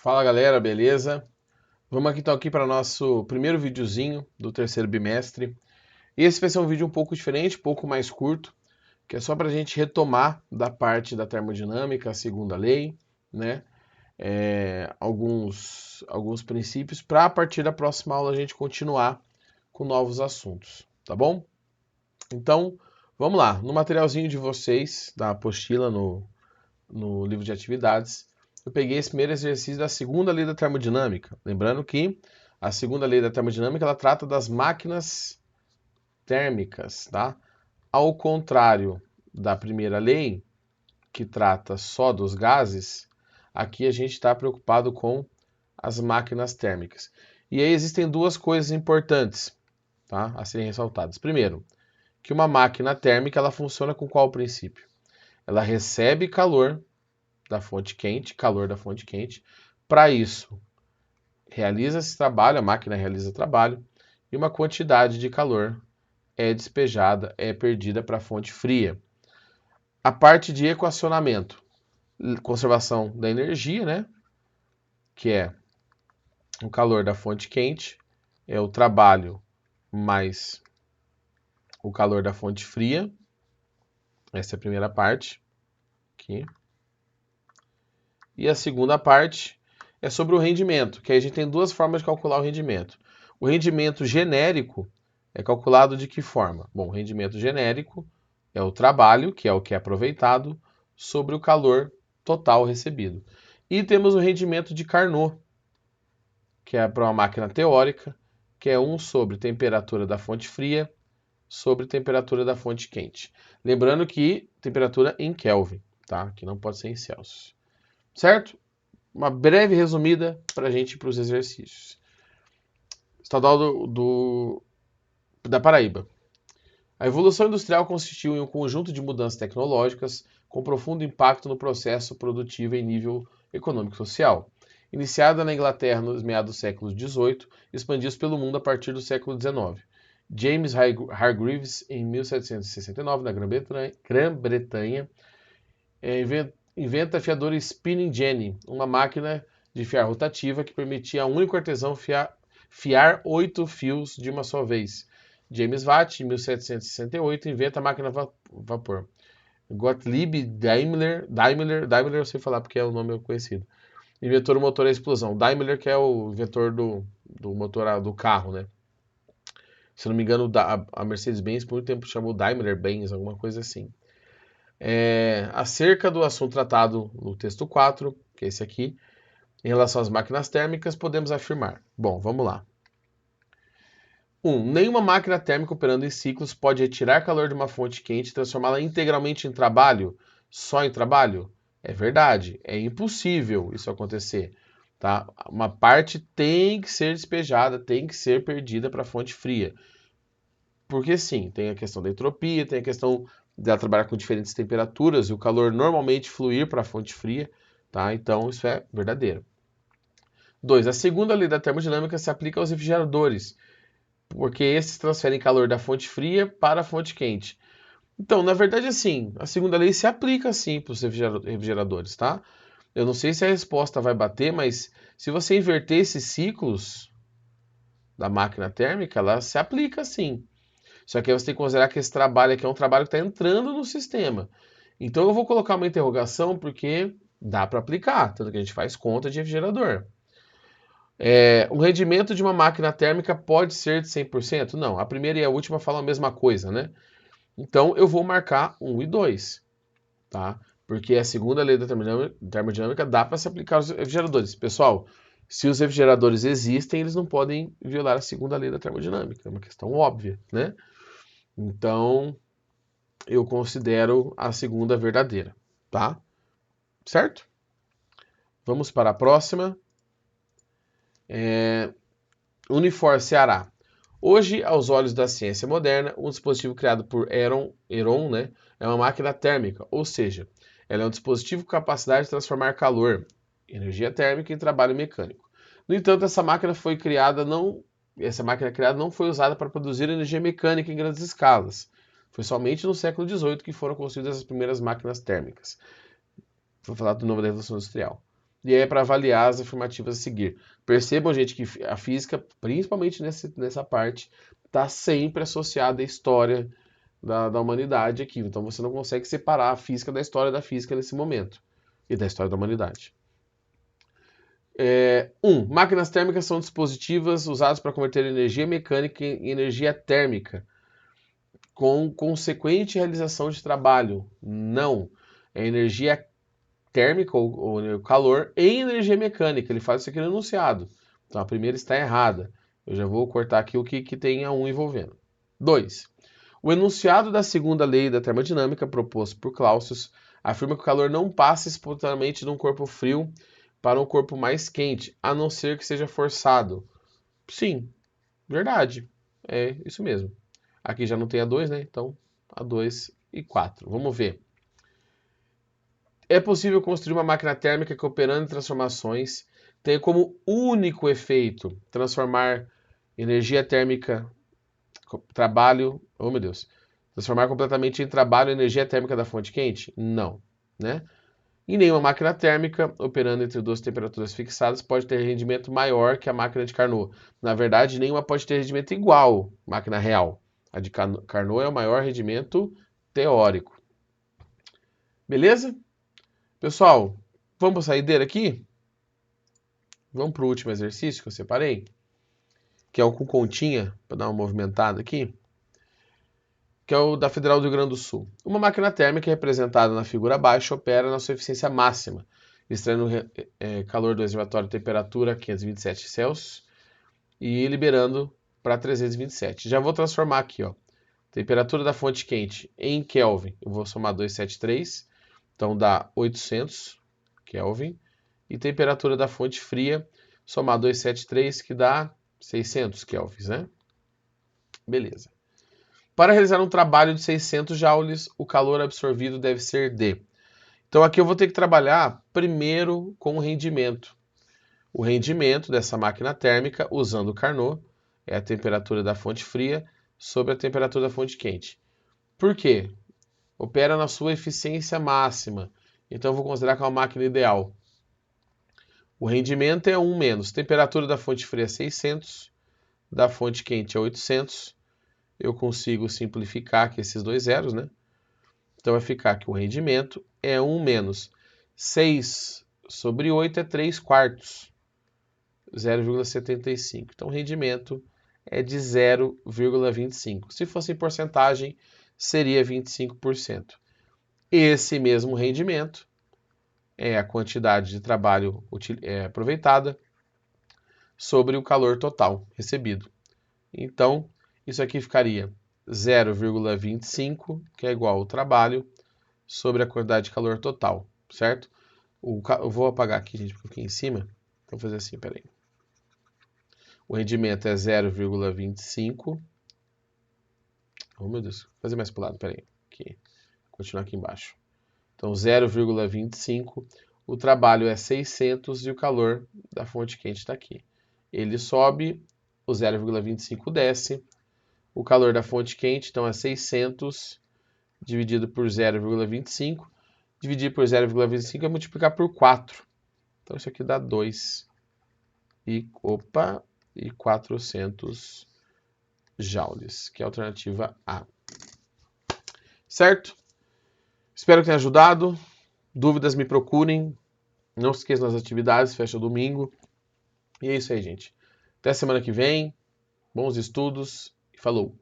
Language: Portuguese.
Fala galera, beleza? Vamos aqui então para nosso primeiro videozinho do terceiro bimestre. Esse vai ser um vídeo um pouco diferente, um pouco mais curto, que é só para a gente retomar da parte da termodinâmica, a segunda lei, né? Alguns princípios, para a partir da próxima aula a gente continuar com novos assuntos, tá bom? Então, vamos lá. No materialzinho de vocês, da apostila no livro de atividades, eu peguei esse primeiro exercício da segunda lei da termodinâmica. Lembrando que a segunda lei da termodinâmica ela trata das máquinas térmicas, tá? Ao contrário da primeira lei, que trata só dos gases, aqui a gente está preocupado com as máquinas térmicas. E aí existem duas coisas importantes, tá, a serem ressaltadas. Primeiro, que uma máquina térmica ela funciona com qual princípio? Ela recebe calor da fonte quente, calor da fonte quente. Para isso, realiza esse trabalho, a máquina realiza o trabalho, e uma quantidade de calor é despejada, é perdida para a fonte fria. A parte de equacionamento, conservação da energia, né? Que é o calor da fonte quente, é o trabalho mais o calor da fonte fria. Essa é a primeira parte. Aqui. E a segunda parte é sobre o rendimento, que aí a gente tem duas formas de calcular o rendimento. O rendimento genérico é calculado de que forma? Bom, o rendimento genérico é o trabalho, que é o que é aproveitado, sobre o calor total recebido. E temos o rendimento de Carnot, que é para uma máquina teórica, que é 1 sobre temperatura da fonte fria sobre temperatura da fonte quente. Lembrando que temperatura em Kelvin, tá? Que não pode ser em Celsius. Certo? Uma breve resumida para a gente ir para os exercícios. Estadual da Paraíba. A evolução industrial consistiu em um conjunto de mudanças tecnológicas com profundo impacto no processo produtivo em nível econômico e social. Iniciada na Inglaterra nos meados do século XVIII, expandiu-se pelo mundo a partir do século XIX. James Hargreaves, em 1769, na Grã-Bretanha, inventa a fiadora Spinning Jenny, uma máquina de fiar rotativa que permitia a um único artesão fiar 8 fios de uma só vez. James Watt, em 1768, inventa a máquina a vapor. Gottlieb Daimler eu sei falar porque é o nome conhecido, inventou o motor à explosão. Daimler que é o inventor do motor do carro, né? Se não me engano, a Mercedes-Benz por muito tempo chamou Daimler-Benz, alguma coisa assim. Acerca do assunto tratado no texto 4, que é esse aqui, em relação às máquinas térmicas, podemos afirmar. Bom, vamos lá. 1. Nenhuma máquina térmica operando em ciclos pode retirar calor de uma fonte quente e transformá-la integralmente em trabalho, só em trabalho? É verdade, é impossível isso acontecer. Tá? Uma parte tem que ser despejada, tem que ser perdida para a fonte fria. Porque sim, tem a questão da entropia, tem a questão dela trabalhar com diferentes temperaturas e o calor normalmente fluir para a fonte fria, tá? Então isso é verdadeiro. 2. A segunda lei da termodinâmica se aplica aos refrigeradores, porque esses transferem calor da fonte fria para a fonte quente. Então, na verdade, assim, a segunda lei se aplica sim para os refrigeradores, tá? Eu não sei se a resposta vai bater, mas se você inverter esses ciclos da máquina térmica, ela se aplica sim. Só que aí você tem que considerar que esse trabalho aqui é um trabalho que está entrando no sistema. Então eu vou colocar uma interrogação porque dá para aplicar, tanto que a gente faz conta de refrigerador. O rendimento de uma máquina térmica pode ser de 100%? Não, a primeira e a última falam a mesma coisa, né? Então eu vou marcar 1 e 2, tá? Porque a segunda lei da termodinâmica dá para se aplicar aos refrigeradores. Pessoal, se os refrigeradores existem, eles não podem violar a segunda lei da termodinâmica. É uma questão óbvia, né? Então, eu considero a segunda verdadeira, tá? Certo? Vamos para a próxima. Unifor, Ceará. Hoje, aos olhos da ciência moderna, um dispositivo criado por Heron, né, é uma máquina térmica, ou seja, ela é um dispositivo com capacidade de transformar calor, energia térmica, em trabalho mecânico. No entanto, essa máquina criada não foi usada para produzir energia mecânica em grandes escalas. Foi somente no século XVIII que foram construídas as primeiras máquinas térmicas. Vou falar do nome da Revolução Industrial. e é para avaliar as afirmativas a seguir. Percebam, gente, que a física, principalmente nessa parte, está sempre associada à história da humanidade aqui. Então você não consegue separar a física da história da física nesse momento e da história da humanidade. 1. Máquinas térmicas são dispositivos usados para converter energia mecânica em energia térmica, com consequente realização de trabalho. Não. É energia térmica ou calor em energia mecânica. Ele faz isso aqui no enunciado. Então a primeira está errada. Eu já vou cortar aqui o que tem a 1 envolvendo. 2. O enunciado da segunda lei da termodinâmica, proposto por Clausius, afirma que o calor não passa espontaneamente de um corpo frio para um corpo mais quente, a não ser que seja forçado. Sim, verdade. É isso mesmo. Aqui já não tem a 2, né? Então, a 2 e 4. Vamos ver. É possível construir uma máquina térmica que, operando em transformações, tenha como único efeito transformar energia térmica, trabalho, oh meu Deus, transformar completamente em trabalho a energia térmica da fonte quente? Não, né? E nenhuma máquina térmica, operando entre duas temperaturas fixadas, pode ter rendimento maior que a máquina de Carnot. Na verdade, nenhuma pode ter rendimento igual à máquina real. A de Carnot é o maior rendimento teórico. Beleza? Pessoal, vamos para a saideira aqui? Vamos para o último exercício que eu separei, que é o com continha, para dar uma movimentada aqui, que é o da Federal do Rio Grande do Sul. Uma máquina térmica representada na figura abaixo opera na sua eficiência máxima, extraindo calor do reservatório a temperatura 527 Celsius e liberando para 327. Já vou transformar aqui, ó, temperatura da fonte quente em Kelvin. Eu vou somar 273, então dá 800 Kelvin. E temperatura da fonte fria, somar 273, que dá 600 kelvins, né? Beleza. Para realizar um trabalho de 600 joules, o calor absorvido deve ser D. Então aqui eu vou ter que trabalhar primeiro com o rendimento. O rendimento dessa máquina térmica, usando o Carnot, é a temperatura da fonte fria sobre a temperatura da fonte quente. Por quê? Opera na sua eficiência máxima. Então eu vou considerar que é uma máquina ideal. O rendimento é 1 menos. Temperatura da fonte fria é 600, da fonte quente é 800. Eu consigo simplificar aqui esses dois zeros, né? Então vai ficar que o rendimento é 1 menos 6 sobre 8 é 3 quartos, 0,75. Então o rendimento é de 0,25. Se fosse em porcentagem, seria 25%. Esse mesmo rendimento é a quantidade de trabalho aproveitada sobre o calor total recebido. Então, isso aqui ficaria 0,25, que é igual ao trabalho, sobre a quantidade de calor total, certo? Eu vou apagar aqui, gente, porque eu fiquei em cima. Então, vou fazer assim, peraí. O rendimento é 0,25. Oh, meu Deus. Vou fazer mais para o lado, peraí. Aqui. Continuar aqui embaixo. Então, 0,25. O trabalho é 600 e o calor da fonte quente está aqui. Ele sobe, o 0,25 desce. O calor da fonte quente, então, é 600 dividido por 0,25. Dividir por 0,25 é multiplicar por 4. Então, isso aqui dá 2. E 400 joules, que é a alternativa A. Certo? Espero que tenha ajudado. Dúvidas, me procurem. Não se esqueçam das atividades, fecha domingo. E é isso aí, gente. Até semana que vem. Bons estudos e falou!